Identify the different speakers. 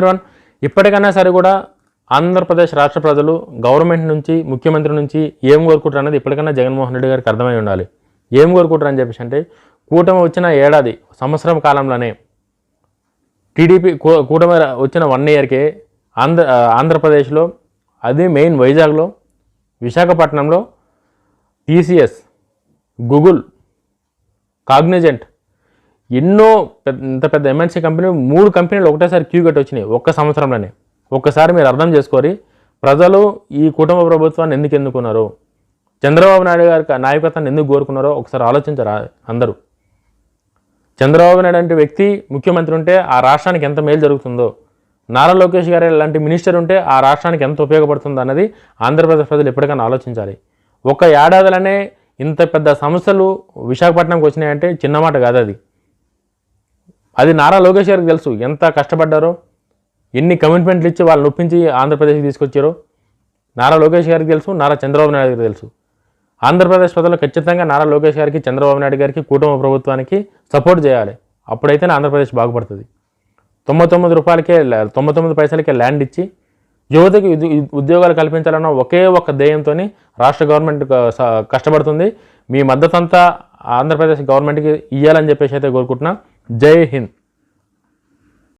Speaker 1: One ఇప్పటికైనా సరే కూడా ఆంధ్రప్రదేశ్ రాష్ట్ర ప్రజలు గవర్నమెంట్ నుంచి ముఖ్యమంత్రి నుంచి ఏం కోరుకుంటారు అనేది ఇప్పటికైనా జగన్మోహన్ రెడ్డి గారికి అర్థమై ఉండాలి. ఏం కోరుకుంటారు అని చెప్పేసి అంటే కూటమి వచ్చిన ఏడాది సంవత్సరం కాలంలోనే టీడీపీ కూటమి వచ్చిన 1 ఇయర్కే ఆంధ్రప్రదేశ్లో అది మెయిన్ వైజాగ్లో విశాఖపట్నంలో టీసీఎస్ గూగుల్ కాగ్నిజెంట్ ఎన్నో ఇంత పెద్ద ఎంఎన్సీ కంపెనీ 3 కంపెనీలు ఒకటేసారి క్యూ కట్టి వచ్చినాయి ఒక్క సంవత్సరంలోనే. ఒక్కసారి మీరు అర్థం చేసుకోరి ప్రజలు ఈ కుటుంబ ప్రభుత్వాన్ని ఎందుకు ఎన్నుకున్నారో, చంద్రబాబు నాయుడు గారి నాయకత్వాన్ని ఎందుకు కోరుకున్నారో ఒకసారి ఆలోచించరా అందరూ. చంద్రబాబు నాయుడు అంటే వ్యక్తి ముఖ్యమంత్రి ఉంటే ఆ రాష్ట్రానికి ఎంత మేలు జరుగుతుందో, నారా లోకేష్ గారు లాంటి మినిస్టర్ ఉంటే ఆ రాష్ట్రానికి ఎంత ఉపయోగపడుతుందో అన్నది ఆంధ్రప్రదేశ్ ప్రజలు ఎప్పటికైనా ఆలోచించాలి. ఒక ఏడాదిలోనే ఇంత పెద్ద సమస్యలు విశాఖపట్నంకి వచ్చినాయంటే చిన్న మాట కాదు. అది నారా లోకేష్ గారికి తెలుసు ఎంత కష్టపడ్డారో, ఎన్ని కమిట్మెంట్లు ఇచ్చి వాళ్ళు నొప్పించి ఆంధ్రప్రదేశ్కి తీసుకొచ్చారో నారా లోకేష్ గారికి తెలుసు, నారా చంద్రబాబు నాయుడు గారికి తెలుసు. ఆంధ్రప్రదేశ్ ప్రజలు ఖచ్చితంగా నారా లోకేష్ గారికి, చంద్రబాబు నాయుడు గారికి, కుటుంబ ప్రభుత్వానికి సపోర్ట్ చేయాలి. అప్పుడైతేనే ఆంధ్రప్రదేశ్ బాగుపడుతుంది. 99 పైసలకే ల్యాండ్ ఇచ్చి యువతకి ఉద్యోగాలు కల్పించాలన్న ఒకే ఒక్క ధ్యేయంతో రాష్ట్ర గవర్నమెంట్ కష్టపడుతుంది. మీ మద్దతు అంతా ఆంధ్రప్రదేశ్ గవర్నమెంట్కి ఇవ్వాలని చెప్పేసి అయితే కోరుకుంటున్నా. జై హింద్.